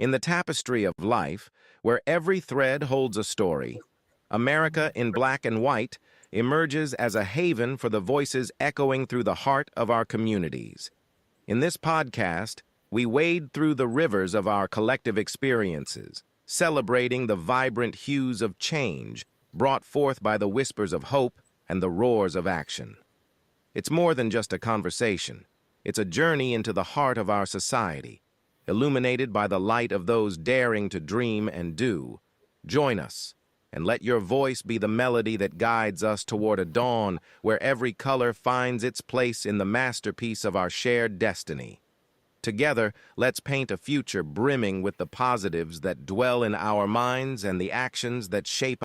In the tapestry of life, where every thread holds a story, America in black and white emerges as a haven for the voices echoing through the heart of our communities. In this podcast, we wade through the rivers of our collective experiences, celebrating the vibrant hues of change brought forth by the whispers of hope and the roars of action. It's more than just a conversation. It's a journey into the heart of our society, illuminated by the light of those daring to dream and do. Join us, and let your voice be the melody that guides us toward a dawn where every color finds its place in the masterpiece of our shared destiny. Together, let's paint a future brimming with the positives that dwell in our minds and the actions that shape.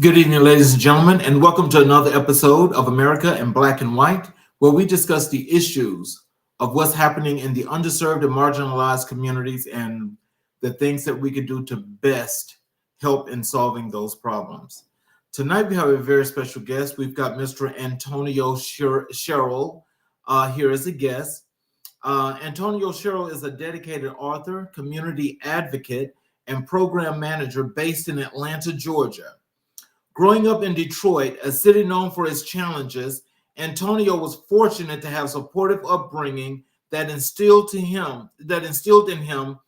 Good evening, ladies and gentlemen, and welcome to another episode of America in Black and White, where we discuss the issues of what's happening in the underserved and marginalized communities and the things that we could do to best help in solving those problems. Tonight, we have a very special guest. We've got Mr. Antonio Sherrell here as a guest. Antonio Sherrell is a dedicated author, community advocate, and program manager based in Atlanta, Georgia. Growing up in Detroit, a city known for its challenges, Antonio was fortunate to have supportive upbringing that instilled in him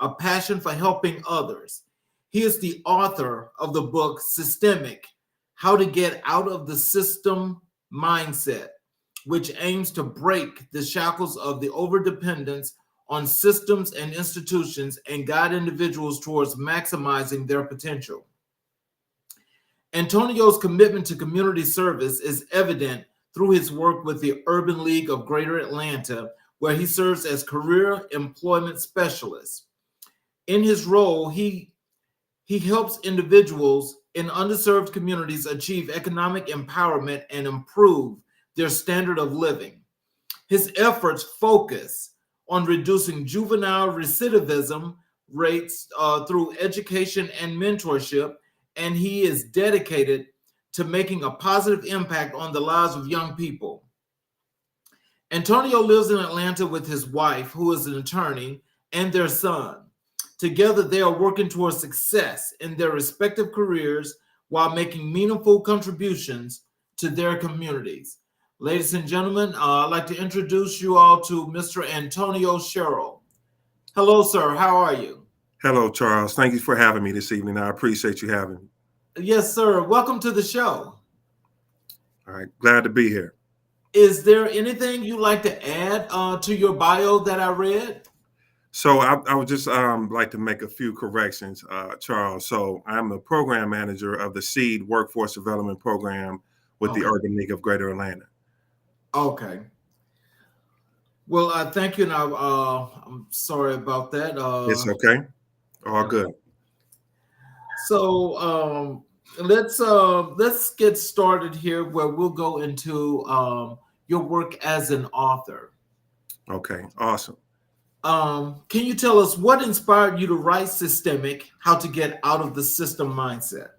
a passion for helping others. He is the author of the book Systemic: How to Get Out of the System Mindset, which aims to break the shackles of the overdependence on systems and institutions and guide individuals towards maximizing their potential. Antonio's commitment to community service is evident through his work with the Urban League of Greater Atlanta, where he serves as career employment specialist. In his role, he helps individuals in underserved communities achieve economic empowerment and improve their standard of living. His efforts focus on reducing juvenile recidivism rates through education and mentorship, and he is dedicated to making a positive impact on the lives of young people. Antonio lives in Atlanta with his wife, who is an attorney, and their son. Together, they are working towards success in their respective careers while making meaningful contributions to their communities. Ladies and gentlemen, I'd like to introduce you all to Mr. Antonio Sherrell. Hello, sir. How are you? Hello, Charles. Thank you for having me this evening. I appreciate you having me. Yes, sir. Welcome to the show. All right. Glad to be here. Is there anything you'd like to add to your bio that I read? So I would just like to make a few corrections, Charles. So I'm the program manager of the SEED Workforce Development Program with the Urban League of Greater Atlanta. Okay. Well, thank you, and I'm sorry about that. It's okay. All good. So let's get started here, where we'll go into your work as an author. Okay, awesome. Can you tell us what inspired you to write Systemic: How to Get Out of the System Mindset?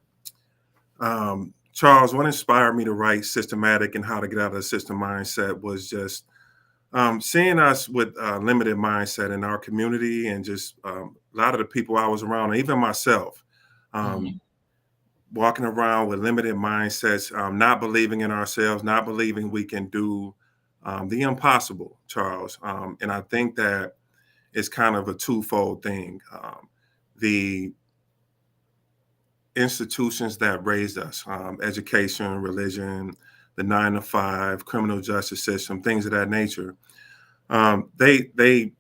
Charles, what inspired me to write Systematic and How to Get Out of the System Mindset was just seeing us with limited mindset in our community, and just a lot of the people I was around, and even myself, walking around with limited mindsets, not believing in ourselves, not believing we can do the impossible, Charles. And I think that it's kind of a twofold thing. The institutions that raised us, education, religion, the 9-to-5, criminal justice system, things of that nature, they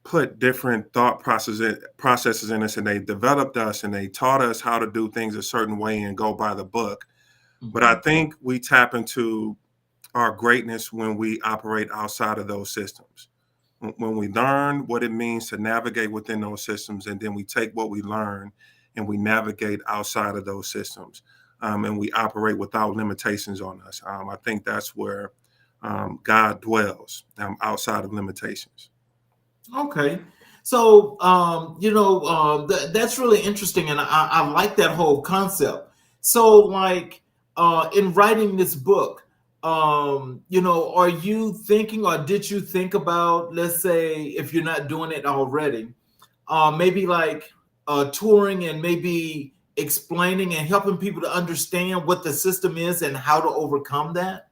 put different thought processes in us, and they developed us, and they taught us how to do things a certain way and go by the book. But I think we tap into our greatness when we operate outside of those systems. When we learn what it means to navigate within those systems, and then we take what we learn and we navigate outside of those systems, and we operate without limitations on us. I think that's where God dwells, outside of limitations. Okay. So, that's really interesting. And I like that whole concept. So, in writing this book, are you thinking, or did you think about, let's say, if you're not doing it already, maybe like touring and maybe explaining and helping people to understand what the system is and how to overcome that?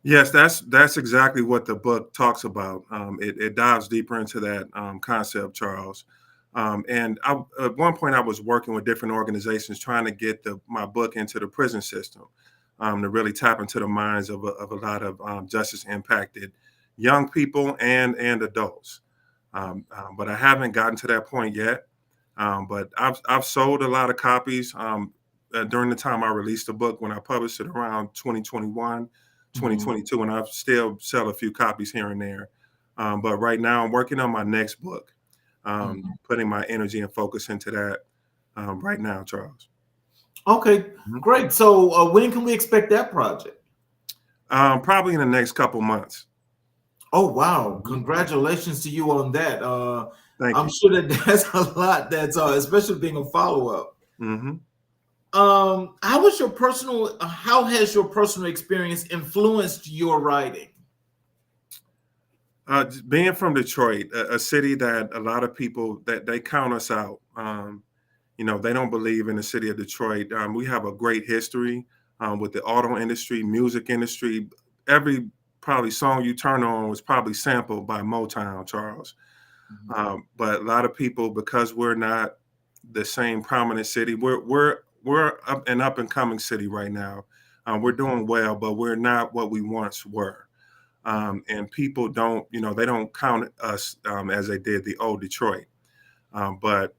Yes, that's exactly what the book talks about. It dives deeper into that concept, Charles. And at one point, I was working with different organizations trying to get my book into the prison system, to really tap into the minds of a lot of justice impacted young people and adults. But I haven't gotten to that point yet. But I've sold a lot of copies during the time I released the book when I published it around 2021, Mhm. 2022, and I still sell a few copies here and there. But right now, I'm working on my next book, Mhm. putting my energy and focus into that right now, Charles. Okay, Mhm. great. So when can we expect that project? Probably in the next couple months. Oh wow! Mhm. Congratulations to you on that. Thank I'm you. sure that that's a lot. That's especially being a follow up. Hmm. How has your personal experience influenced your writing? Being from Detroit, a city that a lot of people that they count us out. They don't believe in the city of Detroit. We have a great history with the auto industry, music industry. Every probably song you turn on was probably sampled by Motown, Charles. Mhm. But a lot of people, because we're not the same prominent city, we're up and coming city right now. We're doing well, but we're not what we once were. And people don't, they don't count us as they did the old Detroit. But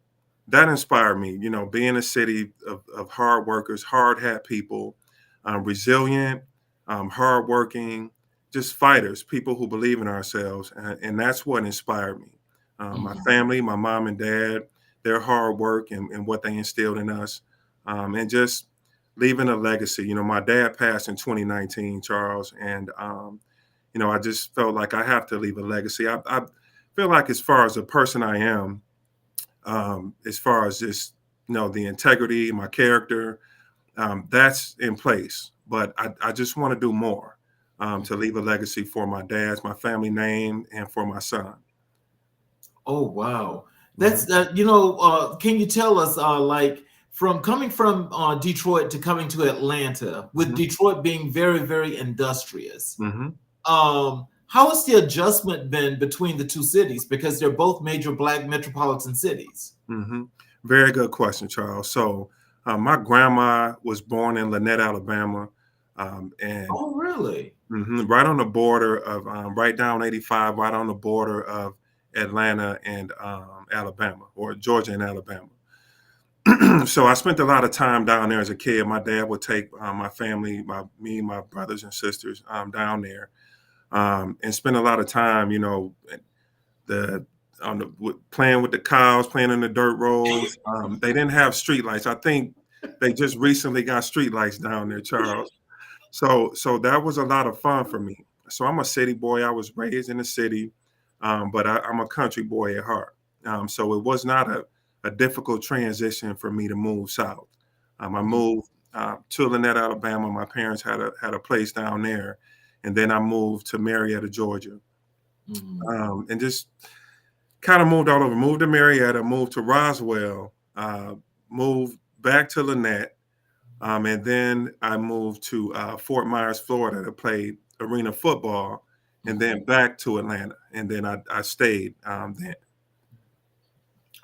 that inspired me, being a city of hard workers, hard hat people, resilient, hardworking, just fighters, people who believe in ourselves. And that's what inspired me. My Mhm. family, my mom and dad, their hard work and what they instilled in us, and just leaving a legacy. My dad passed in 2019, Charles, and I just felt like I have to leave a legacy. I feel like, as far as the person I am, as far as just the integrity, my character, that's in place. But I just want to do more to leave a legacy for my dad's, my family name, and for my son. Oh wow, Mhm, that's can you tell us like from coming from Detroit to coming to Atlanta, with mhm, Detroit being very very industrious, mhm, how has the adjustment been between the two cities, because they're both major black metropolitan cities? mhm. Very good question, Charles. So, my grandma was born in Lynette, Alabama, and Oh really? right on the border of right down 85, right on the border of Atlanta and Alabama, or Georgia and Alabama. So I spent a lot of time down there as a kid. My dad would take my family, me, my brothers and sisters down there, and spend a lot of time, the playing with the cows, playing in the dirt roads. They didn't have street lights. I think they just recently got street lights down there, Charles. So that was a lot of fun for me. So I'm a city boy. I was raised in the city, but I'm a country boy at heart. So it was not a difficult transition for me to move south. I moved to Lynette, Alabama. My parents had a place down there, and then I moved to Marietta, Georgia, Mhm. and just kind of moved all over. Moved to Marietta, moved to Roswell, moved back to Lynette, and then I moved to Fort Myers, Florida to play arena football, and Mhm. then back to Atlanta. And then I stayed then.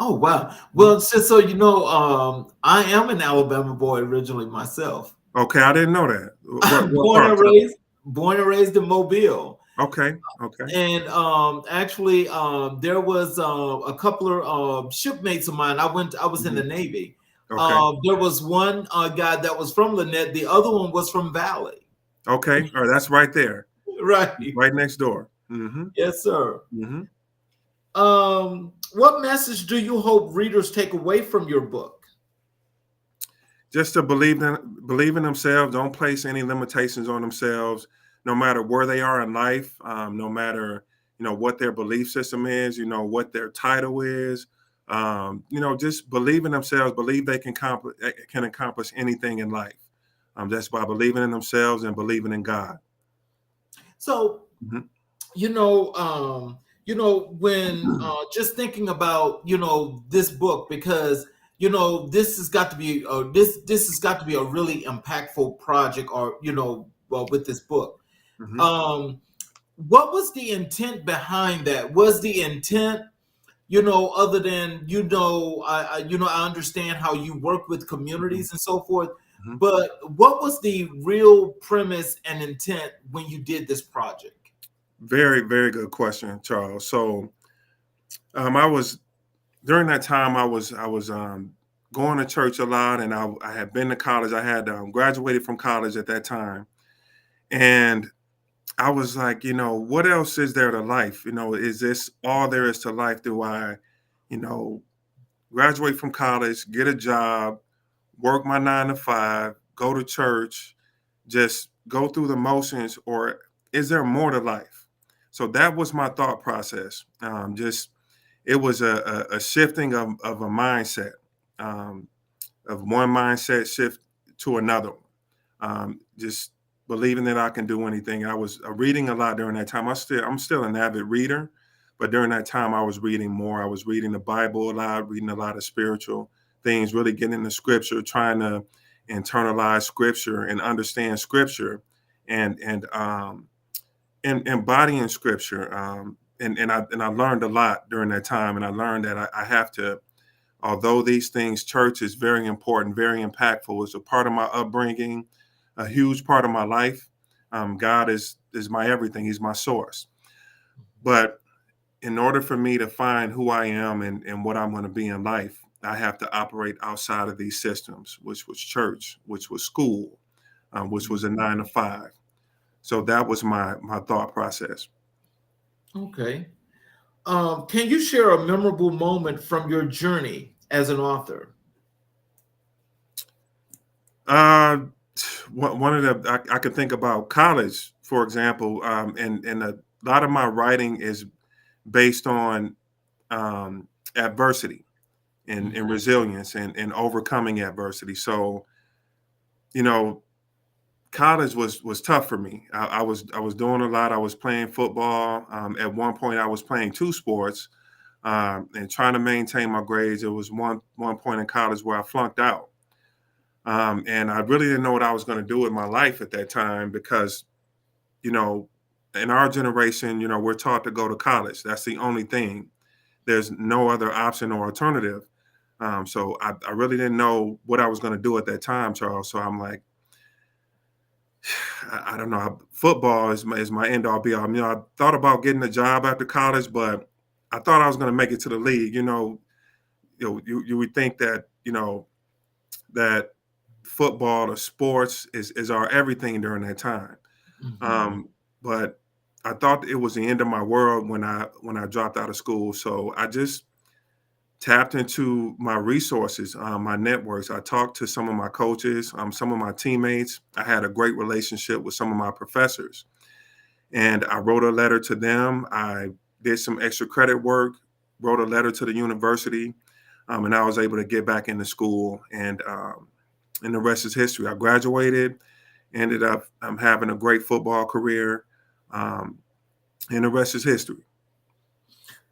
Oh wow. Mhm. Well, I am an Alabama boy originally myself. Okay, I didn't know that. What born part? and raised born and raised in Mobile. Okay, okay, And actually, there was a couple of shipmates of mine. I was in mhm, the Navy. okay, There was one guy that was from Lynette. The other one was from Valley. okay. All right, that's right there, Right. right next door. Hmm. Yes, sir. Hmm. What message do you hope readers take away from your book? Just to believe in themselves. Don't place any limitations on themselves, no matter where they are in life, no matter what their belief system is, what their title is. Just believe in themselves. Believe they can accomplish anything in life. That's by believing in themselves and believing in God. So, Mhm. when just thinking about this book, because this has got to be this has got to be a really impactful project, or with this book. Mhm. Um, what was the intent behind that? Was the intent, other than I understand how you work with Mhm. communities and so forth, Mhm. but what was the real premise and intent when you did this project? Very, very good question, Charles. So, I was during that time. I was going to church a lot, and I had been to college. I had graduated from college at that time, and I was like, what else is there to life? Is this all there is to life? Do I, you know, graduate from college, get a job, work my 9 to 5, go to church, just go through the motions, or is there more to life? So that was my thought process. Just it was a shifting of a mindset, um, of one mindset shift to another. Just believing that I can do anything. I was reading a lot during that time. I'm still an avid reader, but during that time I was reading more. I was reading the Bible a lot, reading a lot of spiritual things, really getting into scripture, trying to internalize scripture and understand scripture, and embodying scripture. And I learned a lot during that time, and I learned that I have to. Although these things, church is very important, very impactful. It's a part of my upbringing, a huge part of my life. God is my everything. He's my source. But in order for me to find who I am and what I'm going to be in life, I have to operate outside of these systems, which was church, which was school, which was a 9 to 5. So that was my thought process. Okay. Can you share a memorable moment from your journey as an author? Uh, one of the I could think about college, for example, and a lot of my writing is based on adversity and Mhm. resilience and overcoming adversity. So, you know, college was tough for me. I was doing a lot. I was playing football. At one point, I was playing 2 sports and trying to maintain my grades. There was one point in college where I flunked out. And I really didn't know what I was going to do with my life at that time because, you know, in our generation, we're taught to go to college. That's the only thing. There's no other option or alternative. So I really didn't know what I was going to do at that time, Charles. So I'm like, I don't know. Football is my end all be all. I thought about getting a job after college, but I thought I was going to make it to the league. You would think that that football or sports is our everything during that time. Mhm. But I thought it was the end of my world when I dropped out of school. So I just tapped into my resources, my networks. I talked to some of my coaches, some of my teammates. I had a great relationship with some of my professors, and I wrote a letter to them. I did some extra credit work, wrote a letter to the university, and I was able to get back into school. And the rest is history. I graduated, ended up having a great football career, um, and the rest is history.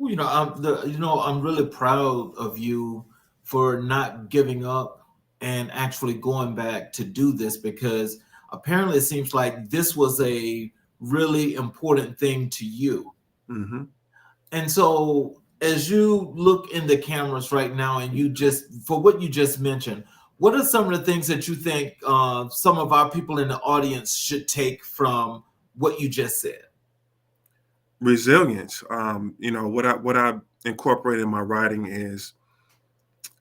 Well, I'm really proud of you for not giving up and actually going back to do this, because apparently it seems like this was a really important thing to you. Hmm. And so, as you look in the cameras right now, and for what you just mentioned, what are some of the things that you think some of our people in the audience should take from what you just said? Resilience. What I incorporate in my writing is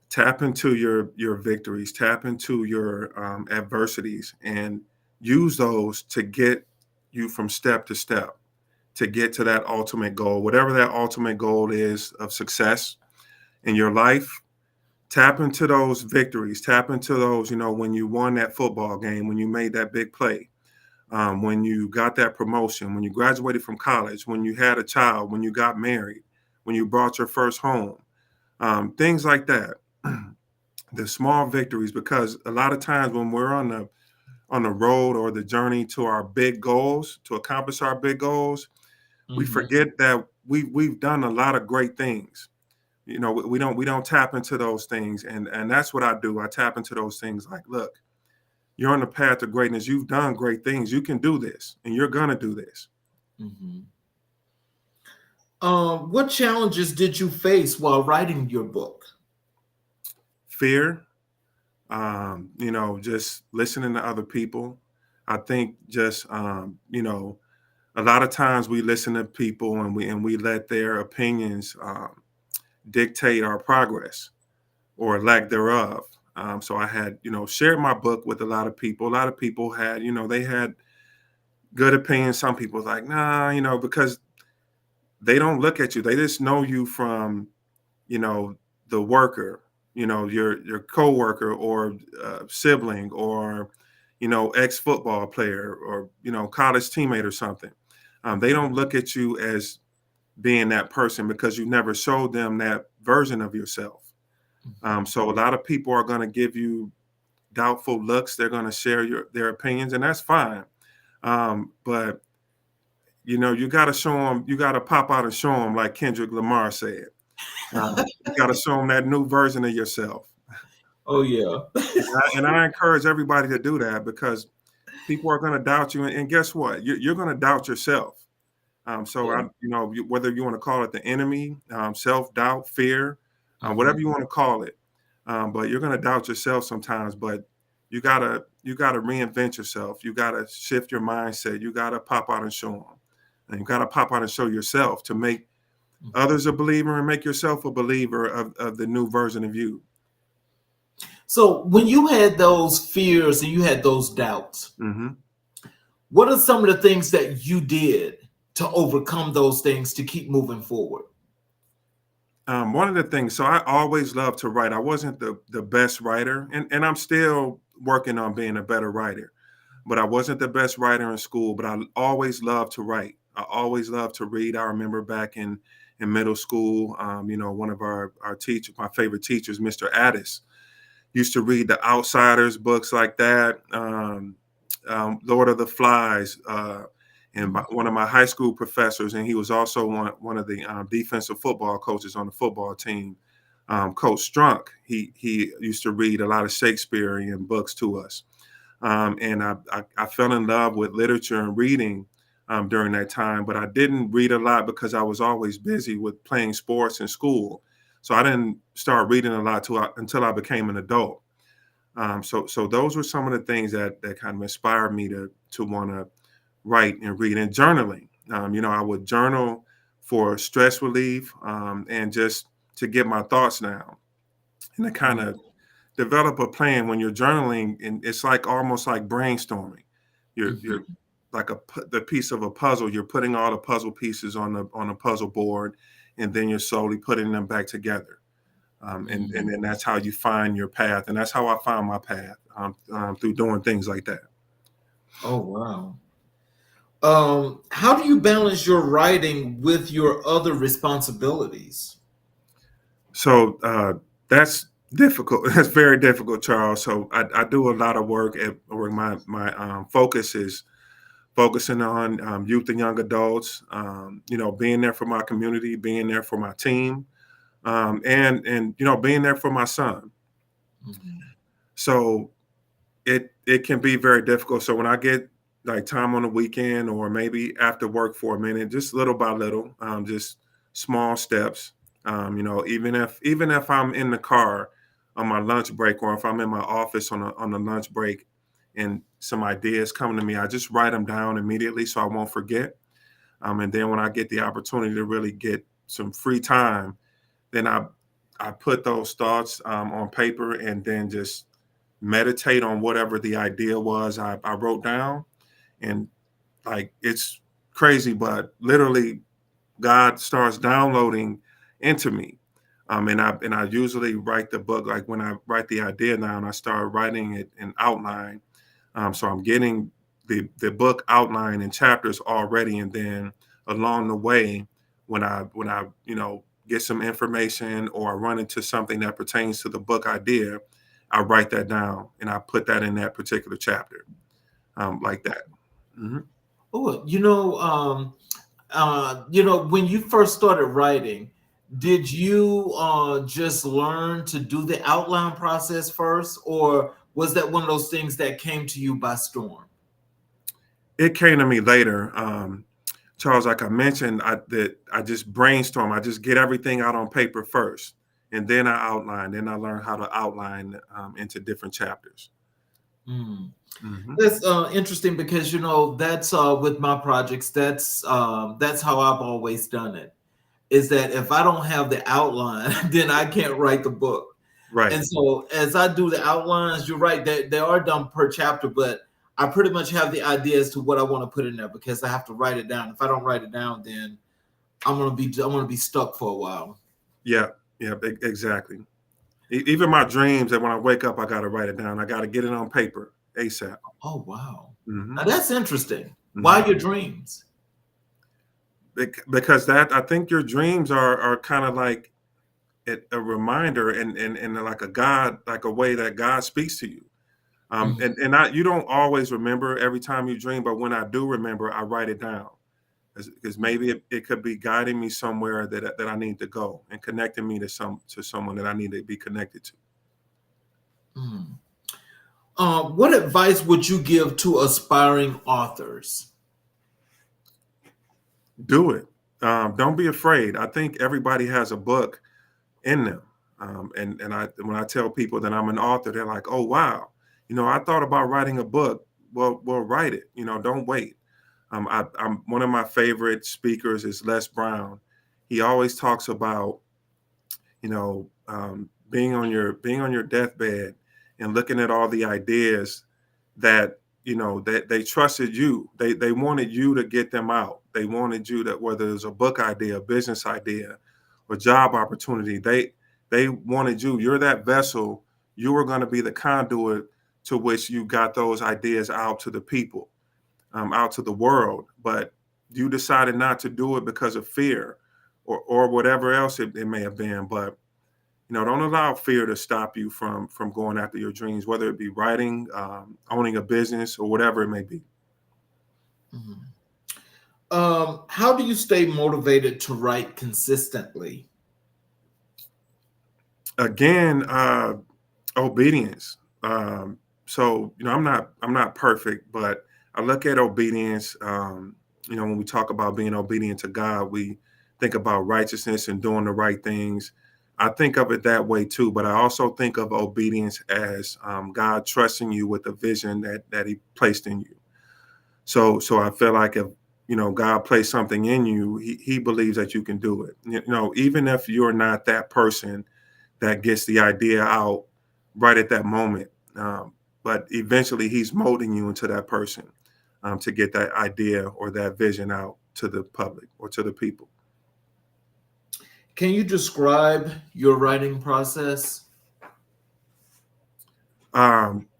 tap into your victories, tap into your adversities, and use those to get you from step to step to get to that ultimate goal, whatever that ultimate goal is of success in your life. Tap into those victories, tap into those, when you won that football game, when you made that big play, when you got that promotion, when you graduated from college, when you had a child, when you got married, when you bought your first home, things like that. The small victories, because a lot of times when we're on on the road or the journey to our big goals, to accomplish our big goals, we Mhm. forget that we've done a lot of great things. You know, we don't tap into those things, and that's what I do. I tap into those things. Like, look, you're on the path to greatness. You've done great things. You can do this, and you're gonna do this. Mhm. What challenges did you face while writing your book? Fear, just listening to other people. I think just a lot of times we listen to people and we let their opinions dictate our progress or lack thereof. So I had, shared my book with a lot of people. A lot of people had, they had good opinions. Some people was like, nah, because they don't look at you. They just know you from, you know, the worker, your coworker or sibling or, ex football player or, college teammate or something. They don't look at you as being that person because you never showed them that version of yourself. Mhm. So a lot of people are going to give you doubtful looks. They're going to share their opinions, and that's fine. But you got to show them. You got to pop out and show them, like Kendrick Lamar said. You got to show them that new version of yourself. Oh yeah. And I encourage everybody to do that because people are going to doubt you, and guess what? You're going to doubt yourself. So Yeah. whether you want to call it the enemy, self doubt, fear, whatever Mhm. you want to call it, but you're going to doubt yourself sometimes. But you gotta reinvent yourself. You gotta shift your mindset. You gotta pop out and show them, and you gotta pop out and show yourself to make Mhm. others a believer and make yourself a believer of the new version of you. So when you had those fears and you had those doubts, hmm what are some of the things that you did to overcome those things to keep moving forward? One of the things, so I always loved to write. I wasn't the best writer, and I'm still working on being a better writer. But I wasn't the best writer in school, but I always loved to write. I always loved to read. I remember back in middle school, one of our teachers, my favorite teachers, Mr. Addis, used to read the Outsiders books like that, Lord of the Flies, and Mhm. one of my high school professors, and he was also one of the defensive football coaches on the football team, Coach Strunk. He used to read a lot of Shakespearean books to us. And I fell in love with literature and reading during that time, but I didn't read a lot because I was always busy with playing sports in school. So I didn't start reading a lot until I became an adult. So those were some of the things that kind of inspired me to want to write and read and journaling. I would journal for stress relief and just to get my thoughts down and to kind of develop a plan when you're journaling, and it's like almost like brainstorming. You're Mhm. like the piece of a puzzle. You're putting all the puzzle pieces on a puzzle board, and then you're slowly putting them back together. And Mhm. then that's how you find your path, and that's how I found my path through doing things like that. Oh wow. How do you balance your writing with your other responsibilities? So that's difficult. That's very difficult, Charles. So I do a lot of work at where my focus is focusing on youth and young adults, being there for my community, being there for my team, and being there for my son. Mhm. So it can be very difficult. So when I get like time on the weekend or maybe after work for a minute, just little by little, just small steps. Even if I'm in the car on my lunch break or if I'm in my office on a lunch break and some ideas come to me, I just write them down immediately so I won't forget. And then when I get the opportunity to really get some free time, then I put those thoughts on paper and then just meditate on whatever the idea was I wrote down. And like it's crazy, but literally God starts downloading into me. And I usually write the book like when I write the idea down, I start writing it in outline. So I'm getting the book outline in chapters already, and then along the way, when I get some information or I run into something that pertains to the book idea, I write that down and I put that in that particular chapter. like that. Mhm. Oh, when you first started writing, did you just learn to do the outline process first, or was that one of those things that came to you by storm? It came to me later, Charles. Like I mentioned, I just brainstorm. I just get everything out on paper first, and then I outline. Then I learn how to outline into different chapters. Hmm. Hmm. That's interesting because that's with my projects. That's how I've always done it. Is that if I don't have the outline, then I can't write the book. Right. And so as I do the outlines, you're right, they are done per chapter, but I pretty much have the idea as to what I want to put in there because I have to write it down. If I don't write it down, then I'm gonna be stuck for a while. Yeah. Yeah. Exactly. Even my dreams, that when I wake up, I got to write it down. I got to get it on paper ASAP. Oh wow. Hmm. Now that's interesting. Hmm. Why your dreams? Because that, I think your dreams are kind of like a reminder, and like a God, like a way that God speaks to you. Mhm. You don't always remember every time you dream, but when I do remember, I write it down because maybe it could be guiding me somewhere that I need to go and connecting me to someone that I need to be connected to. Mhm. What advice would you give to aspiring authors? Do it. Don't be afraid. I think everybody has a book in them. And I when I tell people that I'm an author, they're like, "Oh wow, I thought about writing a book." Well, write it. Don't wait. I'm one of my favorite speakers is Les Brown. He always talks about being on your deathbed and looking at all the ideas that that they trusted you. They wanted you to get them out. They wanted you, that whether it's a book idea, a business idea, or job opportunity, they wanted you. You're that vessel. You were going to be the conduit to which you got those ideas out to the people, out to the world. But you decided not to do it because of fear, or whatever else it may have been. But don't allow fear to stop you from going after your dreams, whether it be writing, owning a business, or whatever it may be. Mhm. How do you stay motivated to write consistently? Again, obedience. So I'm not perfect, but I look at obedience. When we talk about being obedient to God, we think about righteousness and doing the right things. I think of it that way too, but I also think of obedience as God trusting you with the vision that He placed in you. So I feel like if God placed something in you, He believes that you can do it. Even if you're not that person that gets the idea out right at that moment. But eventually, He's molding you into that person to get that idea or that vision out to the public or to the people. Can you describe your writing process?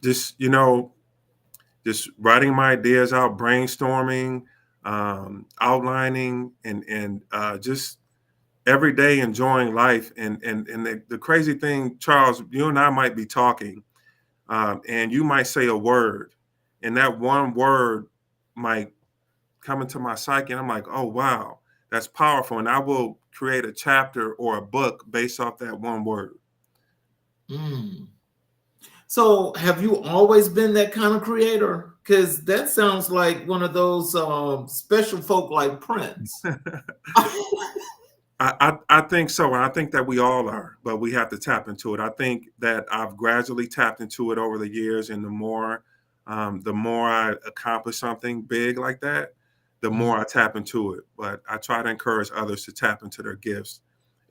Just writing my ideas out, brainstorming, outlining, and just every day enjoying life. And the crazy thing, Charles, you and I might be talking, and you might say a word, and that one word might come into my psyche, and I'm like, oh wow, that's powerful, and I will create a chapter or a book based off that one word. Mm. So, have you always been that kind of creator? Because that sounds like one of those special folk like Prince. I think so, and I think that we all are, but we have to tap into it. I think that I've gradually tapped into it over the years, and the more I accomplish something big like that, the Mhm. more I tap into it. But I try to encourage others to tap into their gifts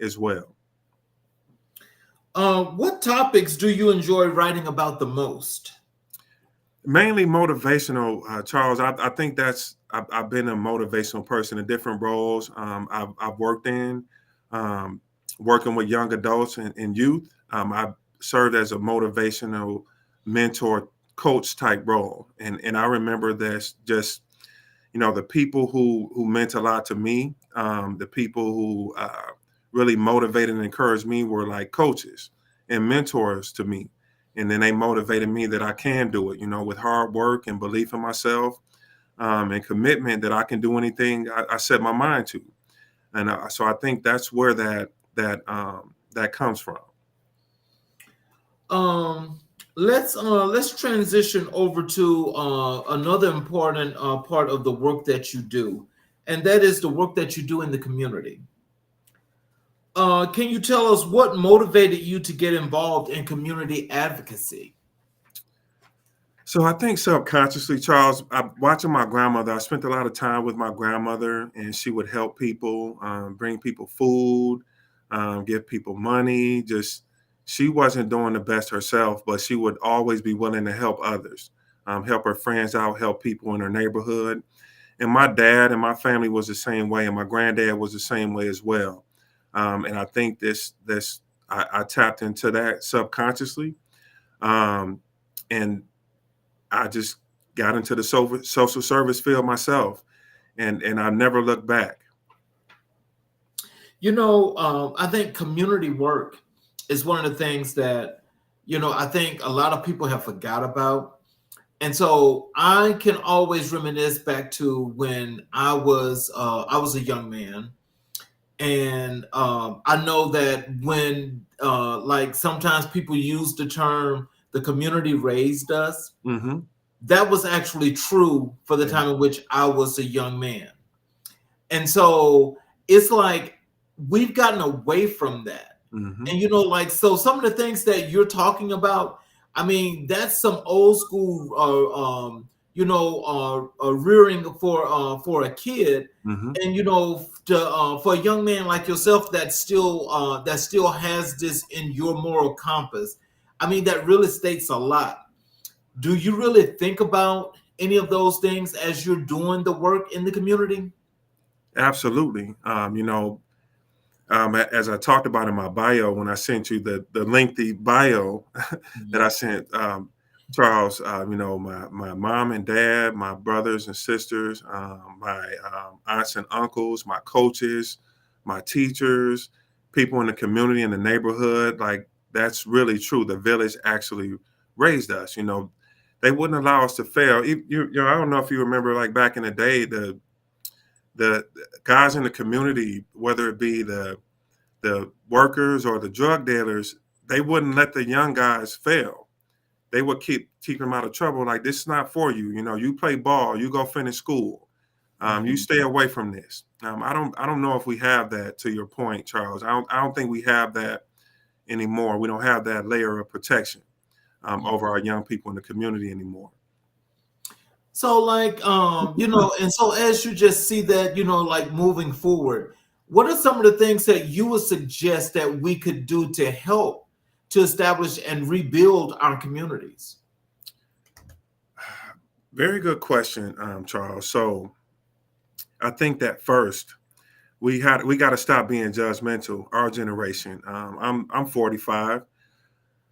as well. What topics do you enjoy writing about the most? Mainly motivational, Charles. I think I've been a motivational person in different roles. I've worked in, um, working with young adults and youth. I've served as a motivational mentor, coach type role, and I remember that's just the people who meant a lot to me. The people who really motivated and encouraged me were like coaches and mentors to me. And then they motivated me that I can do it, with hard work and belief in myself, and commitment that I can do anything I set my mind to. And so I think that's where that comes from. Um, let's transition over to another important part of the work that you do, and that is the work that you do in the community. Can you tell us what motivated you to get involved in community advocacy? So I think subconsciously, Charles, watching my grandmother, I spent a lot of time with my grandmother, and she would help people, bring people food, give people money. Just she wasn't doing the best herself, but she would always be willing to help others, help her friends out, help people in her neighborhood. And my dad and my family was the same way, and my granddad was the same way as well. And I think I tapped into that subconsciously, um, and I just got into the social service field myself, and I never looked back. I think community work is one of the things that, I think a lot of people have forgot about. And so I can always reminisce back to when I was a young man. And I know that when, like, sometimes people use the term the community raised us, Hmm. that was actually true for the Yeah. time in which I was a young man. And so it's like we've gotten away from that. Hmm. And like, so some of the things that you're talking about, I mean, that's some old school rearing for a kid. Hmm. And for a young man like yourself that still has this in your moral compass, I mean, that really states a lot. Do you really think about any of those things as you're doing the work in the community? Absolutely. As I talked about in my bio, when I sent you the lengthy bio that I sent, Charles, my mom and dad, my brothers and sisters, my aunts and uncles, my coaches, my teachers, people in the community, in the neighborhood, like that's really true. The village actually raised us. They wouldn't allow us to fail. I don't know if you remember, like back in the day, the guys in the community, whether it be the workers or the drug dealers, they wouldn't let the young guys fail. They would keep them out of trouble. Like, this is not for you. You play ball, you go finish school. You Mhm. stay away from this. I don't know if we have that. To your point, Charles, I don't think we have that anymore. We don't have that layer of protection over our young people in the community anymore. So, like, and so as you just see that, like moving forward, what are some of the things that you would suggest that we could do to help to establish and rebuild our communities? Very good question, Charles. So I think that first we got to stop being judgmental. Our generation. I'm 45.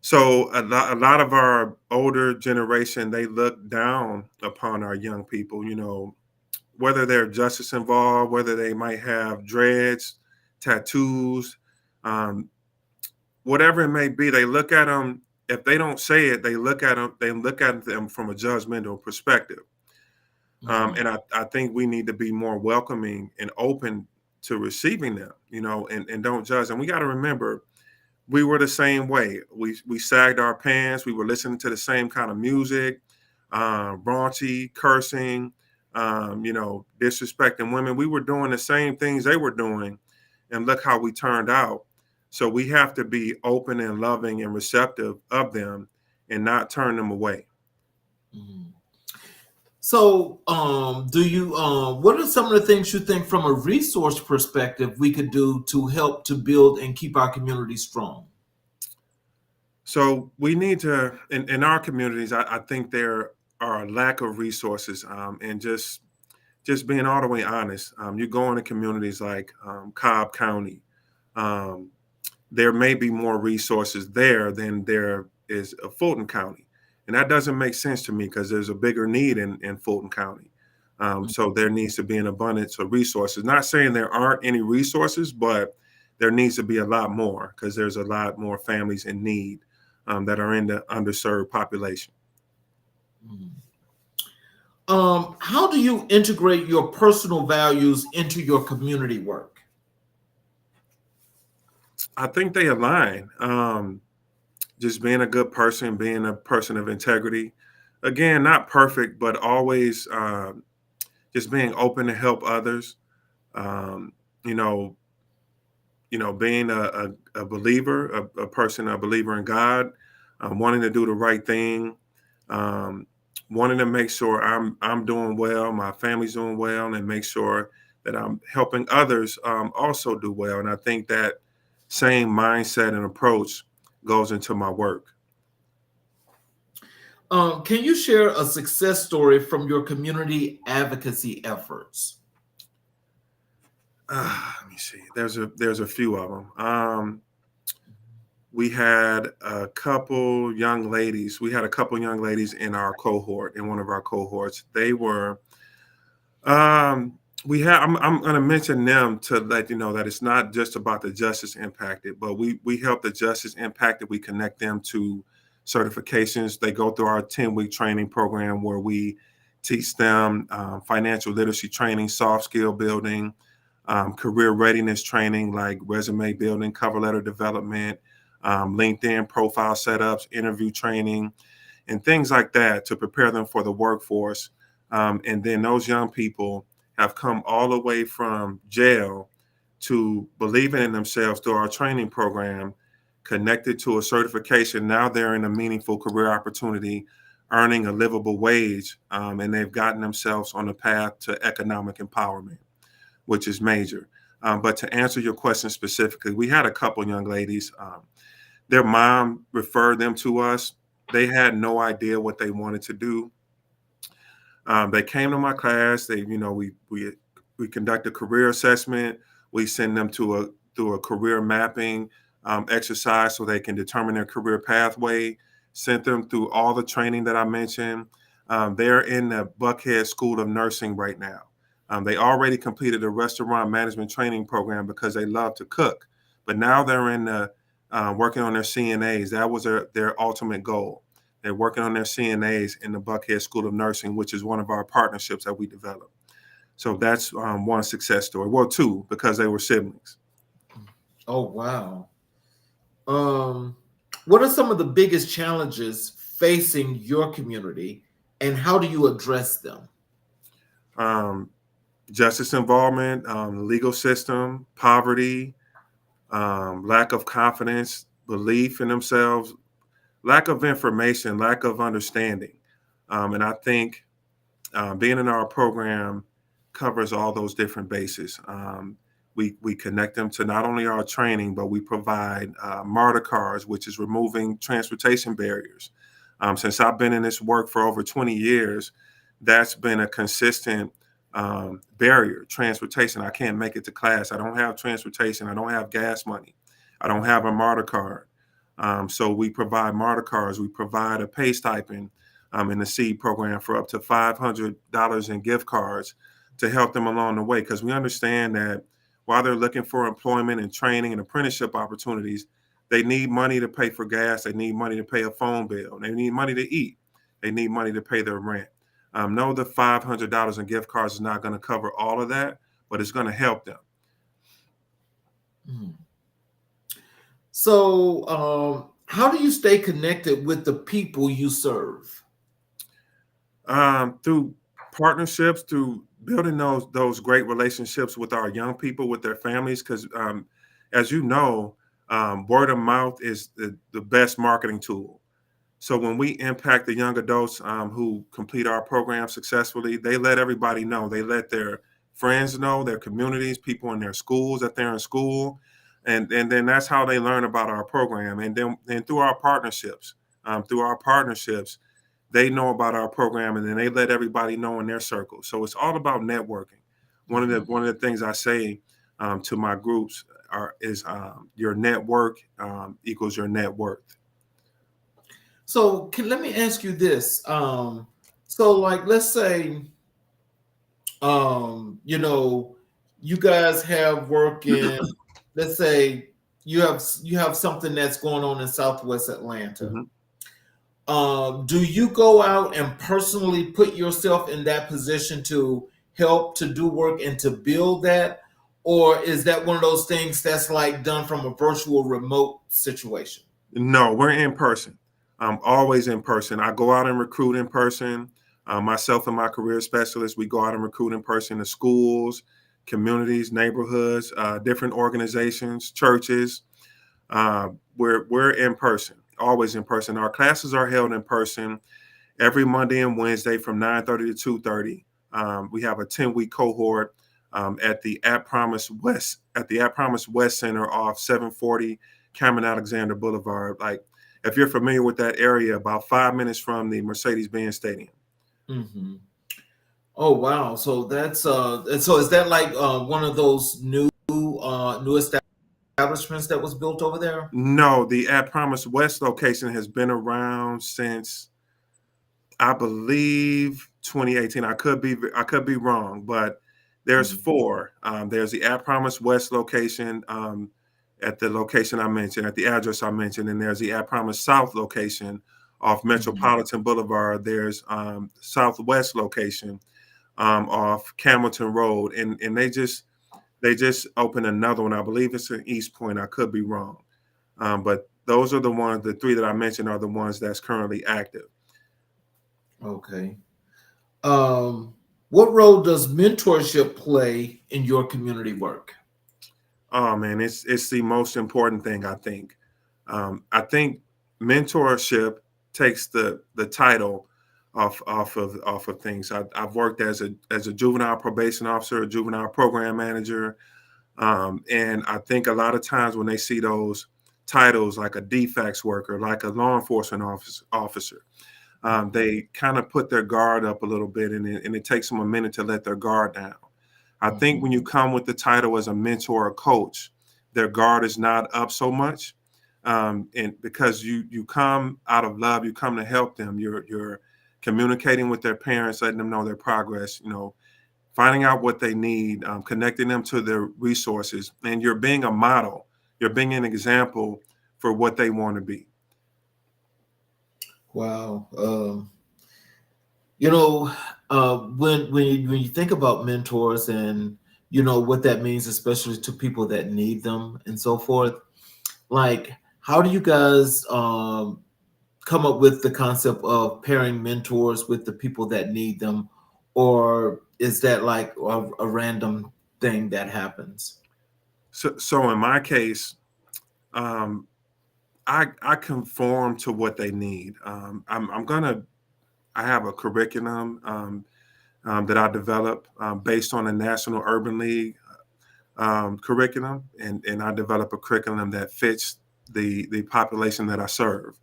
So a lot of our older generation, they look down upon our young people, whether they're justice involved, whether they might have dreads, tattoos, um, whatever it may be. They look at them. If they don't say it, they look at them from a judgmental perspective. Mhm. And I think we need to be more welcoming and open to receiving them, and don't judge. And we got to remember, we were the same way. We sagged our pants. We were listening to the same kind of music, raunchy, cursing, disrespecting women. We were doing the same things they were doing, and look how we turned out. So we have to be open and loving and receptive of them, and not turn them away. Mhm. So, what are some of the things you think from a resource perspective we could do to help to build and keep our community strong? So we need to, in our communities, I think there are a lack of resources, and just being all the way honest. You go into communities like Cobb County, um, there may be more resources there than there is of Fulton County. And that doesn't make sense to me because there's a bigger need in Fulton County. So there needs to be an abundance of resources. Not saying there aren't any resources, but there needs to be a lot more because there's a lot more families in need. that are in the underserved population. How do you integrate your personal values into your community work? I think they align. Just being a good person, being a person of integrity. Again, not perfect, but always just being open to help others. Um, you know, being a believer, a person, a believer in God, wanting to do the right thing, um, wanting to make sure I'm doing well, my family's doing well, and make sure that I'm helping others also do well. And I think that same mindset and approach goes into my work. Can you share a success story from your community advocacy efforts? Let me see. There's a few of them. We had a couple young ladies. We had a couple young ladies in our cohort, in one of our cohorts. They were we have I'm going to mention them to let you know that it's not just about the justice impacted, but we help the justice impacted. We connect them to certifications. They go through our 10-week training program where we teach them financial literacy training, soft skill building, career readiness training like resume building, cover letter development, LinkedIn profile setups, interview training, and things like that to prepare them for the workforce. And then those young people have come all the way from jail to believing in themselves through our training program, connected to a certification. Now they're in a meaningful career opportunity, earning a livable wage, and they've gotten themselves on the path to economic empowerment, which is major. But to answer your question specifically, we had a couple young ladies. Their mom referred them to us. They had no idea what they wanted to do. They came to my class. We conduct a career assessment. We send them through a career mapping exercise so they can determine their career pathway. Sent them through all the training that I mentioned. They're in the Buckhead School of Nursing right now. They already completed a restaurant management training program because they love to cook, but now they're in working on their CNAs. That was their ultimate goal. They're working on their CNAs in the Buckhead School of Nursing, which is one of our partnerships that we developed. So that's one success story. Well, two, because they were siblings. Oh, wow. Um, what are some of the biggest challenges facing your community, and how do you address them? Um, Justice involvement, the legal system, poverty, lack of confidence, belief in themselves, lack of information, lack of understanding. And I think being in our program covers all those different bases. We connect them to not only our training, but we provide MARTA cards, which is removing transportation barriers. Since I've been in this work for over 20 years, that's been a consistent barrier, transportation. I can't make it to class. I don't have transportation. I don't have gas money. I don't have a MARTA card. So we provide MARTA cards. We provide a pay stipend in the SEED program for up to $500 in gift cards to help them along the way. Because we understand that while they're looking for employment and training and apprenticeship opportunities, they need money to pay for gas. They need money to pay a phone bill. They need money to eat. They need money to pay their rent. No, the $500 in gift cards is not going to cover all of that, but it's going to help them. So, how do you stay connected with the people you serve? Through partnerships, through building those great relationships with our young people, with their families, because as you know, word of mouth is the best marketing tool. So when we impact the young adults who complete our program successfully, they let everybody know. They let their friends know, their communities, people in their schools that they're in school, and then that's how they learn about our program. And then through our partnerships, they know about our program, and then they let everybody know in their circle. So it's all about networking. One of the things I say to my groups is your network equals your net worth. So, let me ask you this. So like, let's say, you guys have work in, let's say, you have something that's going on in Southwest Atlanta. Mhm. Do you go out and personally put yourself in that position to help to do work and to build that, or is that one of those things that's like done from a virtual remote situation? No, we're in person. Always in person. I go out and recruit in person. Myself and my career specialist, we go out and recruit in person to schools, communities, neighborhoods, different organizations, churches. We're in person, always in person. Our classes are held in person every Monday and Wednesday from 9:30 to 2:30. We have a 10-week cohort at the At Promise West Center off 740 Cameron Alexander Boulevard. Like, if you're familiar with that area, about 5 minutes from the Mercedes-Benz Stadium. Hmm. Oh wow! So that's and so is that like one of those new establishments that was built over there? No, the At Promise West location has been around since, I believe, 2018. I could be wrong, but there's Mhm. four. There's the At Promise West location, at the location I mentioned, at the address I mentioned, and there's the At Promise South location off Mhm. Metropolitan Boulevard. There's Southwest location off Camilton Road, and they just opened another one. I believe it's in East Point. I could be wrong, but those are the three that I mentioned are the ones that's currently active. Okay. Um, what role does mentorship play in your community work? Oh man, it's the most important thing, I think. I think mentorship takes the title off of things. I've worked as a juvenile probation officer, a juvenile program manager, and I think a lot of times when they see those titles like a defects worker, like a law enforcement officer, they kind of put their guard up a little bit, and it takes them a minute to let their guard down. I think when you Mhm. come with the title as a mentor or coach, their guard is not up so much, and because you come out of love, you come to help them. You're communicating with their parents, letting them know their progress. Finding out what they need, connecting them to their resources, and you're being a model. You're being an example for what they want to be. Wow. You know, when you think about mentors and what that means, especially to people that need them and so forth, like how do you guys come up with the concept of pairing mentors with the people that need them, or is that like a random thing that happens? So in my case, um, I conform to what they need. I have a curriculum that I develop based on the National Urban League curriculum, and I develop a curriculum that fits the population that I serve.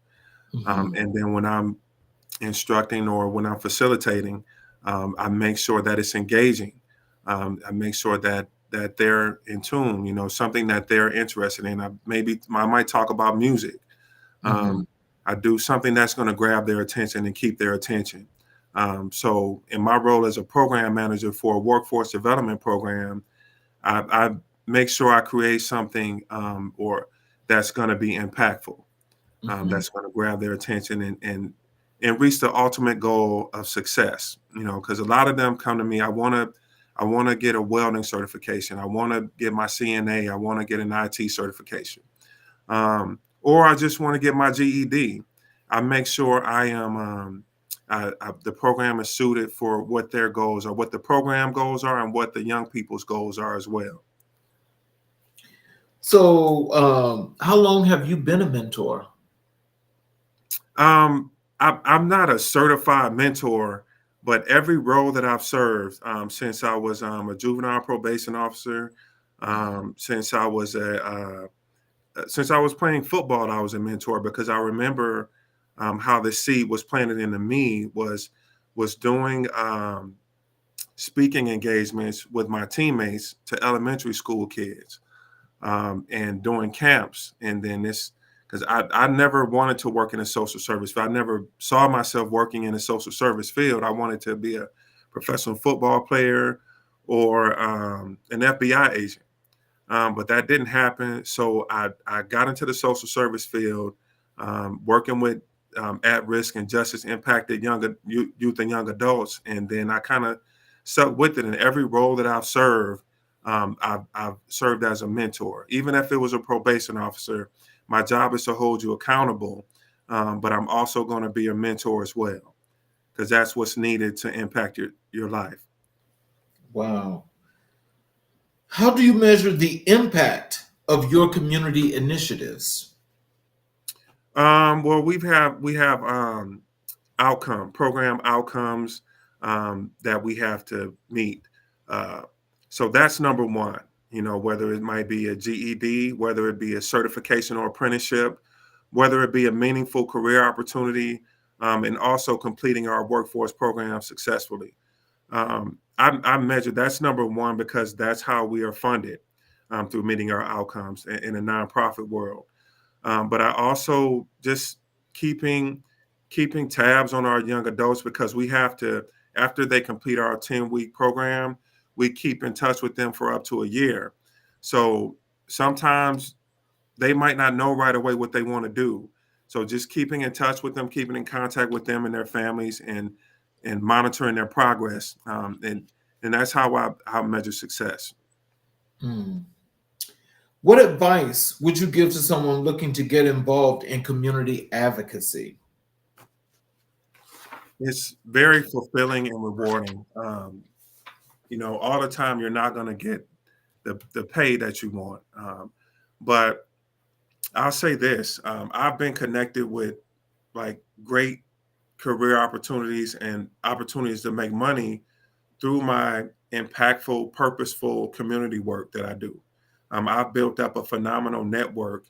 Hmm. And then when I'm instructing or when I'm facilitating, I make sure that it's engaging. I make sure that they're in tune. Something that they're interested in. I might talk about music. Hmm. Um, I do something that's going to grab their attention and keep their attention. So, in my role as a program manager for a workforce development program, I make sure I create something or that's going to be impactful, Hmm. that's going to grab their attention and reach the ultimate goal of success. Because a lot of them come to me. I want to get a welding certification. I want to get my CNA. I want to get an IT certification, or I just want to get my GED. I make sure the program is suited for what their goals are, what the program goals are, and what the young people's goals are as well. So, how long have you been a mentor? I'm not a certified mentor, but every role that I've served since I was a juvenile probation officer, since I was playing football, I was a mentor because I remember how the seed was planted into me was doing speaking engagements with my teammates to elementary school kids, and doing camps. And then this, because I never wanted to work in a social service field. I never saw myself working in a social service field. I wanted to be a professional football player or an FBI agent. But that didn't happen. So I got into the social service field, working with at-risk and justice impacted youth and young adults. And then I kind of stuck with it in every role that I've served. I've served as a mentor. Even if it was a probation officer, my job is to hold you accountable, but I'm also going to be a mentor as well, because that's what's needed to impact your life. Wow. How do you measure the impact of your community initiatives? Well, we have program outcomes that we have to meet. Uh, so that's number one. Whether it might be a GED, whether it be a certification or apprenticeship, whether it be a meaningful career opportunity, and also completing our workforce program successfully. I measure that's number one because that's how we are funded, through meeting our outcomes in a nonprofit world. But I also just keeping keeping tabs on our young adults, because we have to, after they complete our 10-week program, we keep in touch with them for up to a year. So sometimes they might not know right away what they want to do. So just keeping in touch with them, keeping in contact with them and their families, and monitoring their progress, and that's how I measure success. Hmm. What advice would you give to someone looking to get involved in community advocacy? It's very fulfilling and rewarding. All the time you're not going to get the pay that you want, but I'll say this: I've been connected with like great career opportunities and opportunities to make money through my impactful, purposeful community work that I do. I've built up a phenomenal network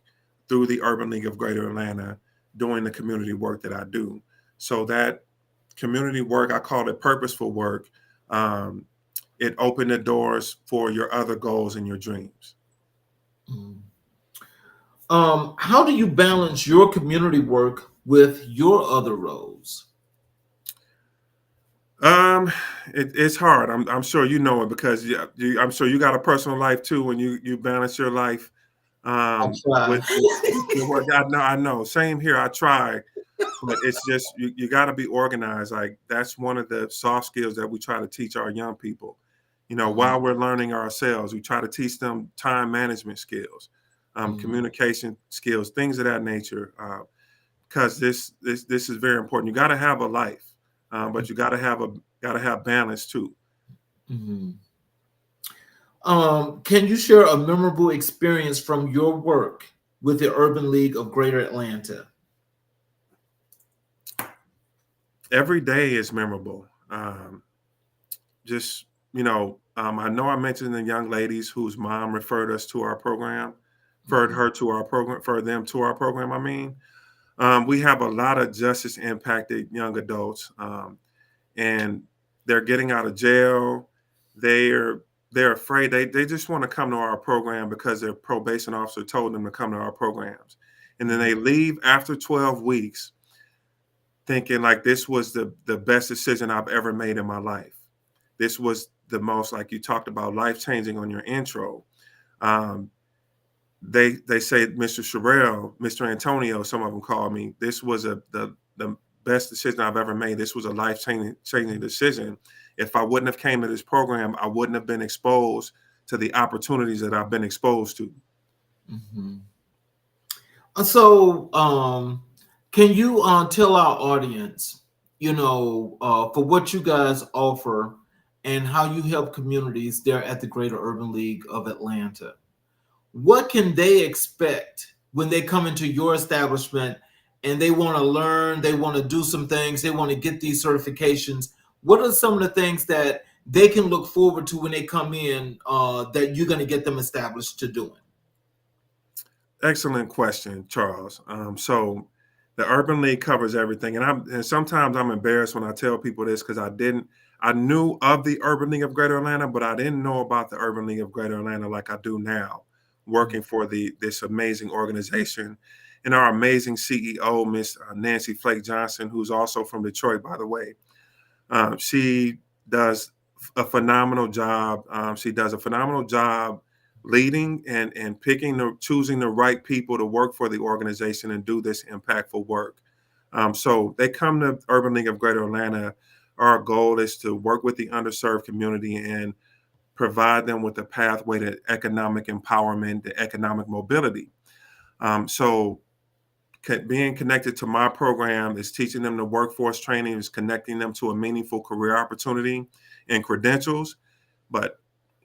through the Urban League of Greater Atlanta doing the community work that I do. So that community work, I call it purposeful work. Um, it opened the doors for your other goals and your dreams. Hmm. How do you balance your community work with your other roles? Um, it's hard. I'm sure you know it, because I'm sure you got a personal life too. When you balance your life I try. with your work. I know. Same here. I try, but it's just you got to be organized. Like that's one of the soft skills that we try to teach our young people. Mhm, While we're learning ourselves, we try to teach them time management skills, mhm, communication skills, things of that nature. Because this is very important. You got to have a life, but you got to have balance too. mhm. Can you share a memorable experience from your work with the Urban League of Greater Atlanta? Every day is memorable. Just I know I mentioned the young ladies whose mom referred us to our program, referred Mhm, her to our program, referred them to our program. I mean, we have a lot of justice impacted young adults, and they're getting out of jail. They're they're afraid. They just want to come to our program because their probation officer told them to come to our programs, and then mhm, they leave after 12 weeks thinking like this was the best decision I've ever made in my life. This was the most, like you talked about, life changing on your intro. Um, they say, Mr. Sherrell, Mr. Antonio, some of them call me. This was the best decision I've ever made. This was a life changing decision. If I wouldn't have came to this program, I wouldn't have been exposed to the opportunities that I've been exposed to. mhm. So, can you tell our audience, for what you guys offer and how you help communities there at the Greater Urban League of Atlanta? What can they expect when they come into your establishment and they want to learn, they want to do some things, they want to get these certifications? What are some of the things that they can look forward to when they come in that you're going to get them established to doing? Excellent question, Charles. So the Urban League covers everything, and sometimes I'm embarrassed when I tell people this, because I knew of the Urban League of Greater Atlanta, but I didn't know about the Urban League of Greater Atlanta like I do now, working for this amazing organization, and our amazing CEO, Miss Nancy Flake Johnson, who's also from Detroit, by the way. She does a phenomenal job. She does a phenomenal job leading and choosing the right people to work for the organization and do this impactful work. So they come to Urban League of Greater Atlanta. Our goal is to work with the underserved community and provide them with a pathway to economic empowerment, to economic mobility. So being connected to my program is teaching them the workforce training, is connecting them to a meaningful career opportunity and credentials. But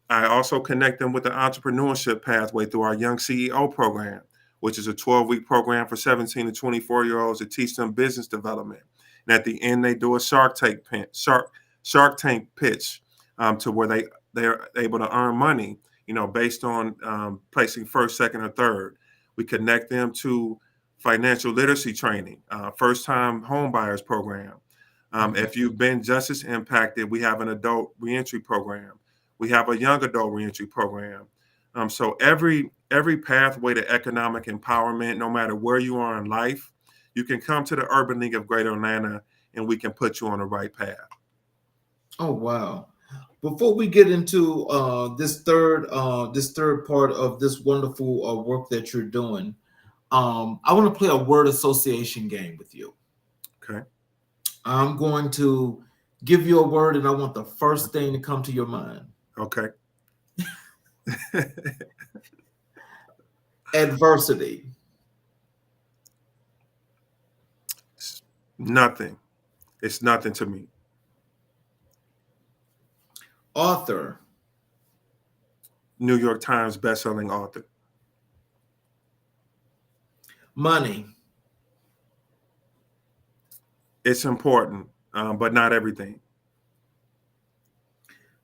I also connect them with the entrepreneurship pathway through our Young CEO program, which is a 12-week program for 17 to 24-year-olds to teach them business development. And at the end, they do a Shark Tank pitch to where they're able to earn money, based on placing first, second, or third. We connect them to financial literacy training, first-time home buyers program. If you've been justice impacted, we have an adult reentry program. We have a young adult reentry program. So every pathway to economic empowerment, no matter where you are in life, you can come to the Urban League of Greater Atlanta, and we can put you on the right path. Oh, wow. Before we get into this third part of this wonderful work that you're doing, I want to play a word association game with you. Okay. I'm going to give you a word, and I want the first thing to come to your mind. Okay. Adversity. Nothing. It's nothing to me. Author. New York Times bestselling author. Money. It's important, but not everything.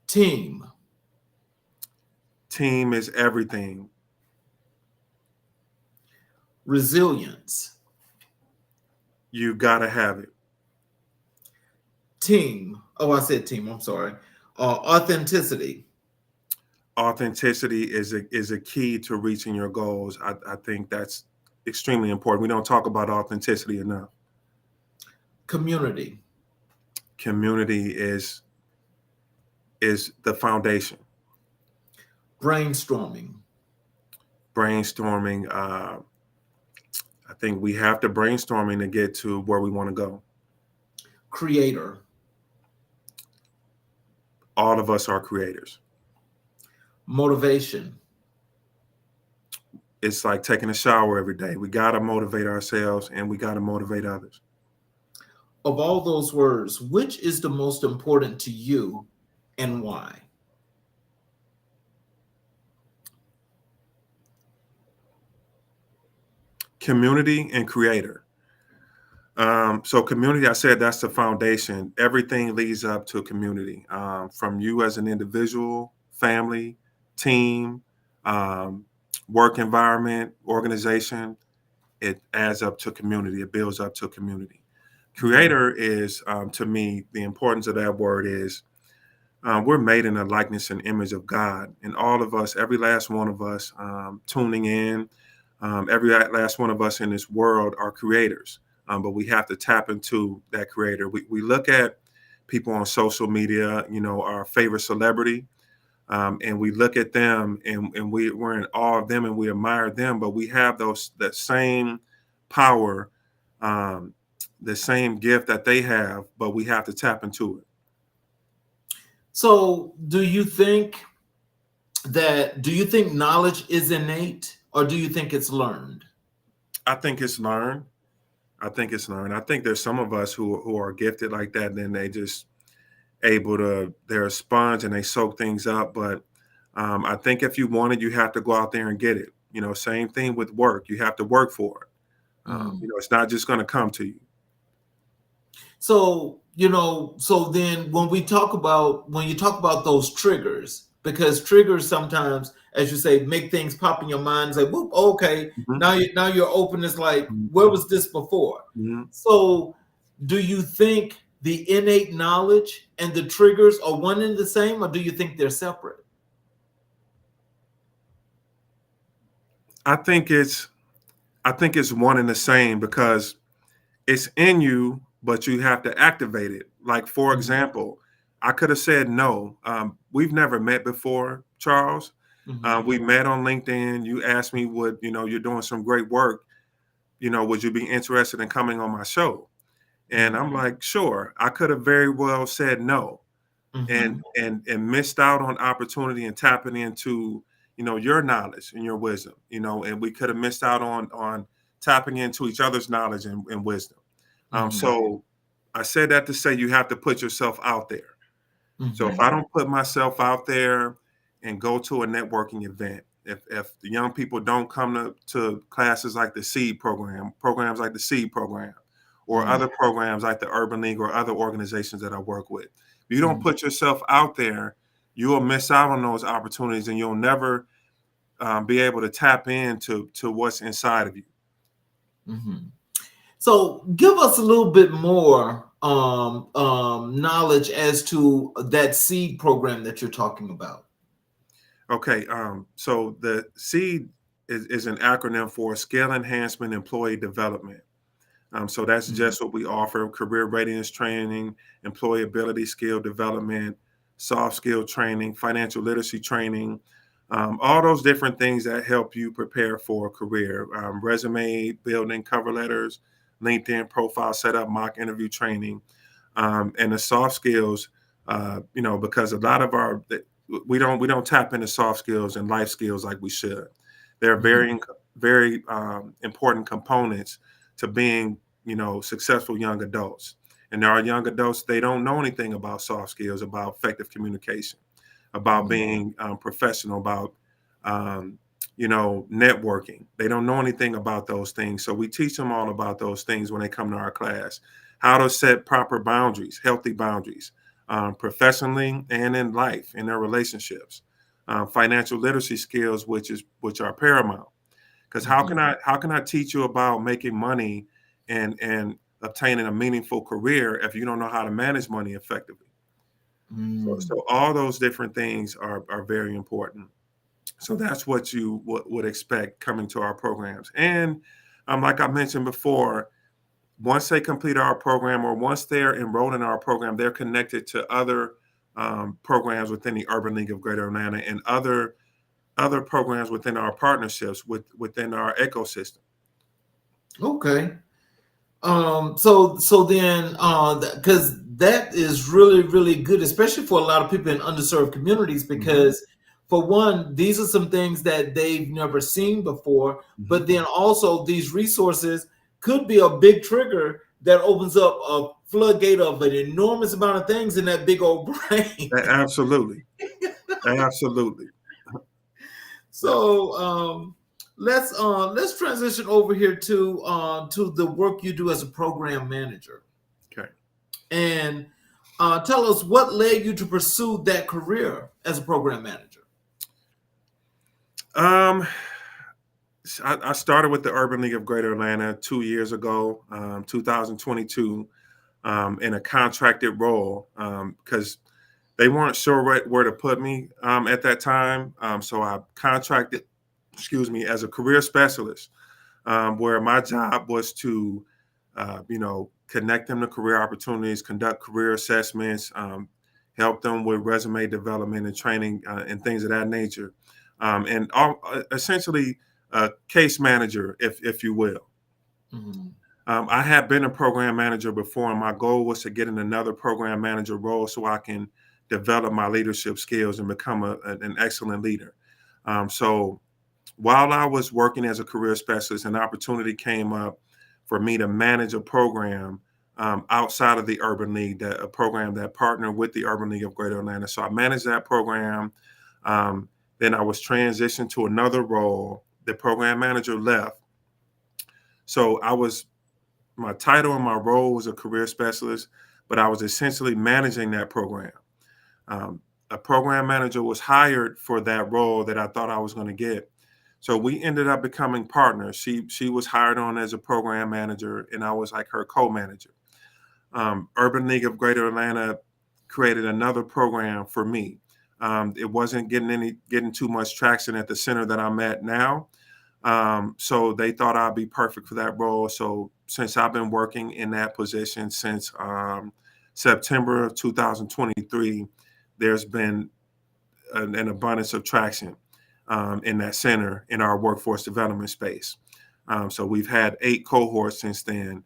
Team. Team is everything. Resilience. You gotta have it. Team. Oh, I said team. I'm sorry. Authenticity. Authenticity is a key to reaching your goals. I think that's extremely important. We don't talk about authenticity enough. Community. Community is the foundation. Brainstorming. Brainstorming. I think we have to brainstorming to get to where we want to go. Creator. All of us are creators. Motivation. It's like taking a shower every day. We got to motivate ourselves and we got to motivate others. Of all those words, which is the most important to you and why? Community and creator. So community, I said that's the foundation. Everything leads up to a community, from you as an individual, family, team, work environment, organization. It adds up to community. It builds up to a community. Creator is, to me, the importance of that word is we're made in the likeness and image of God. And all of us, every last one of us tuning in, every last one of us in this world are creators. But we have to tap into that creator. We look at people on social media, our favorite celebrity, and we look at them and we're in awe of them and we admire them. But we have that same power, the same gift that they have, but we have to tap into it. So do you think knowledge is innate, or do you think it's learned? I think it's learned. I think there's some of us who are gifted like that, and then they just they're a sponge and they soak things up. But I think if you want it, you have to go out there and get it. Same thing with work. You have to work for it. It's not just going to come to you. So, so then when you talk about those triggers, because triggers sometimes, as you say, make things pop in your mind and say, whoop, okay, now you're open. It's like, where was this before? So do you think the innate knowledge and the triggers are one and the same, or do you think they're separate? I think it's one and the same, because it's in you, but you have to activate it. Like, for example, I could have said no. We've never met before, Charles. Mhm. We met on LinkedIn. You asked me, would, you're doing some great work. Would you be interested in coming on my show? And I'm Mhm. like, sure. I could have very well said no, and Mhm. and missed out on opportunity and tapping into, your knowledge and your wisdom, and we could have missed out on tapping into each other's knowledge and wisdom. Mhm. So I said that to say you have to put yourself out there. So if I Mhm. don't put myself out there and go to a networking event, if the young people don't come to classes like the Seed program, programs like the Seed program, or Mhm. other programs like the Urban League or other organizations that I work with, if you don't Mhm. put yourself out there, you will miss out on those opportunities, and you'll never be able to tap into what's inside of you. Mhm. So, give us a little bit more knowledge as to that seed program that you're talking about. Okay, so the SEED is an acronym for Skill Enhancement Employee Development. So that's Mhm. just what we offer: career readiness training, employability skill development, soft skill training, financial literacy training, all those different things that help you prepare for a career, resume building, cover letters, LinkedIn profile setup, mock interview training, and the soft skills. Because a lot of we don't tap into soft skills and life skills like we should. They're Mhm. very important components to being, successful young adults. And there are young adults, they don't know anything about soft skills, about effective communication, about Mhm. being professional, about networking. They don't know anything about those things. So we teach them all about those things when they come to our class. How to set proper boundaries, healthy boundaries, professionally and in life, in their relationships. Financial literacy skills, which are paramount. Because Mhm. how can I teach you about making money and obtaining a meaningful career if you don't know how to manage money effectively? Mm. So all those different things are very important. So that's what you would expect coming to our programs. And like I mentioned before, once they complete our program or once they're enrolled in our program, they're connected to other programs within the Urban League of Greater Atlanta and other programs within our partnerships within our ecosystem. Okay. So then because that is really really good, especially for a lot of people in underserved communities, Mhm, because for one, these are some things that they've never seen before, mhm. but then also these resources could be a big trigger that opens up a floodgate of an enormous amount of things in that big old brain. Absolutely, absolutely. Yeah. So let's transition over here to the work you do as a program manager. Okay. And tell us what led you to pursue that career as a program manager. Um, I started with the Urban League of Greater Atlanta 2 years ago, 2022, in a contracted role because they weren't sure where to put me at that time. So I contracted, excuse me, as a career specialist, where my job was to, connect them to career opportunities, conduct career assessments, help them with resume development and training and things of that nature, and essentially a case manager, if you will. Mhm. I had been a program manager before, and my goal was to get in another program manager role so I can develop my leadership skills and become an excellent leader. So while I was working as a career specialist, an opportunity came up for me to manage a program outside of the Urban League, a program that partnered with the Urban League of Greater Atlanta. So I managed that program. Um, then I was transitioned to another role. The program manager left. So my title and my role was a career specialist, but I was essentially managing that program. Um, a program manager was hired for that role that I thought I was going to get. So we ended up becoming partners. She was hired on as a program manager, and I was like her co-manager. Urban League of Greater Atlanta created another program for me. It wasn't getting too much traction at the center that I'm at now. So they thought I'd be perfect for that role. So since I've been working in that position since September of 2023, there's been an abundance of traction. in that center in our workforce development space. So we've had 8 cohorts since then.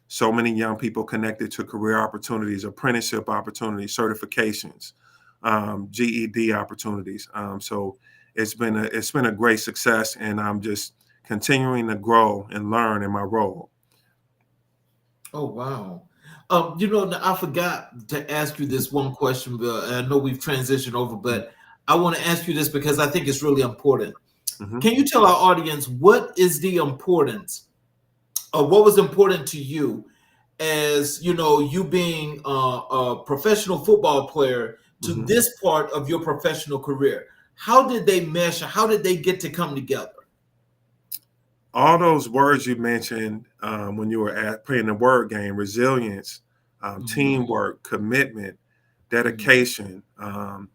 So many young people connected to career opportunities, apprenticeship opportunities, certifications, GED opportunities. So it's been a great success, and I'm just continuing to grow and learn in my role. Oh, wow. I forgot to ask you this one question. I know we've transitioned over, but I want to ask you this because I think it's really important. Mm-hmm. Can you tell our audience what is the importance, or what was important to you as you being a professional football player to Mm-hmm. this part of your professional career? How did they mesh? How did they get to come together? All those words you mentioned when you were playing the word game: resilience, Mhm, teamwork, commitment, mhm, dedication,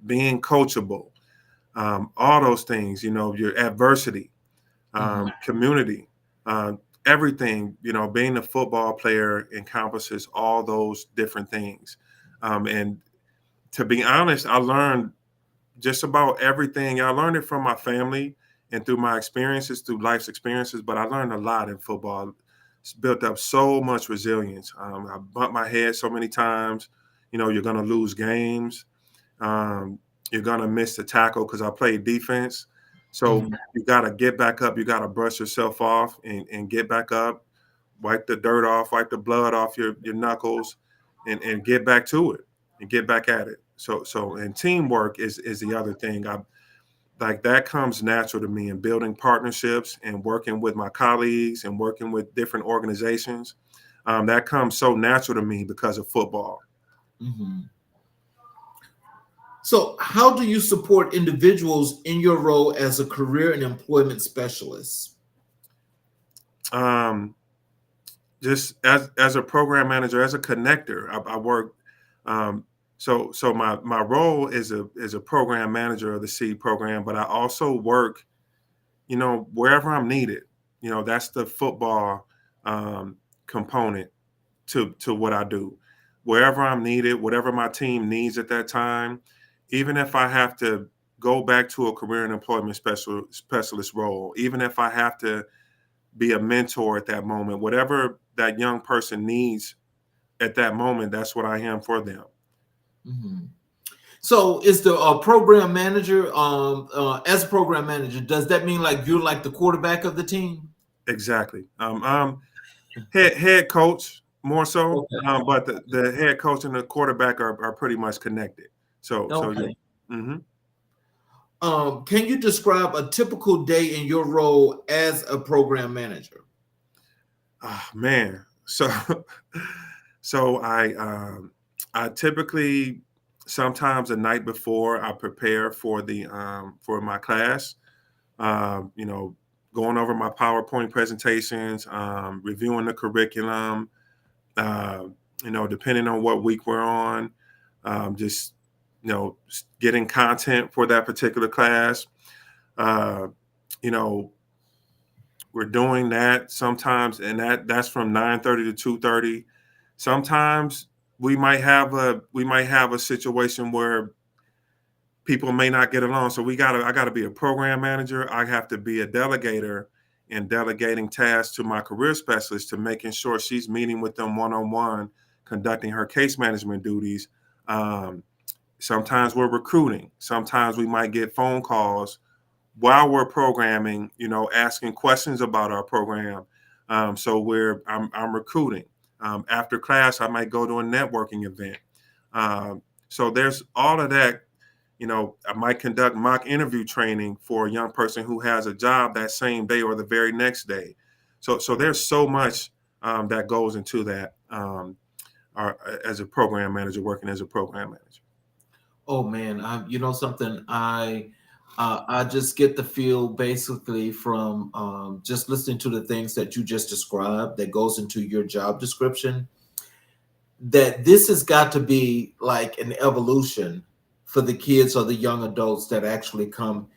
being coachable, all those things, your adversity, mhm, community, uh, everything, being a football player encompasses all those different things. And to be honest, I learned just about everything. I learned it from my family and through my experiences, through life's experiences, but I learned a lot in football. It's built up so much resilience. I bumped my head so many times. You're going to lose games. Um, you're going to miss the tackle because I played defense. So mhm, you got to get back up. You got to brush yourself off and get back up, wipe the dirt off, wipe the blood off your knuckles, and get back to it and get back at it. And teamwork is the other thing. I like that comes natural to me in building partnerships and working with my colleagues and working with different organizations. That comes so natural to me because of football. mhm. So, how do you support individuals in your role as a career and employment specialist? Um, just as a program manager, as a connector, I work. Um, so my role is a program manager of the seed program, but I also work, wherever I'm needed. That's the football component to what I do. Wherever I'm needed, whatever my team needs at that time, even if I have to go back to a career and employment specialist role, even if I have to be a mentor at that moment, whatever that young person needs at that moment, that's what I am for them. Mhm. So, is the program manager, as a program manager, does that mean like you're like the quarterback of the team? Exactly. Head coach more so, Okay. but the head coach and the quarterback are pretty much connected. So yeah. Okay. hmm Can you describe a typical day in your role as a program manager? Oh, man. So I typically sometimes the night before I prepare for my class. You know, going over my PowerPoint presentations, reviewing the curriculum. Uh, depending on what week we're on, just getting content for that particular class. Uh, you know, we're doing that sometimes, and that's from 9:30 to 2:30. Sometimes we might have a situation where people may not get along. So I gotta be a program manager. I have to be a delegator and delegating tasks to my career specialist to making sure she's meeting with them one-on-one, conducting her case management duties. Um, Sometimes we're recruiting. Sometimes we might get phone calls while we're programming, asking questions about our program. I'm recruiting. After class, I might go to a networking event. So there's all of that. I might conduct mock interview training for a young person who has a job that same day or the very next day. So there's so much that goes into that as a program manager, working as a program manager. Oh man, you know something, I just get the feel basically from just listening to the things that you just described that goes into your job description, that this has got to be like an evolution for the kids or the young adults that actually come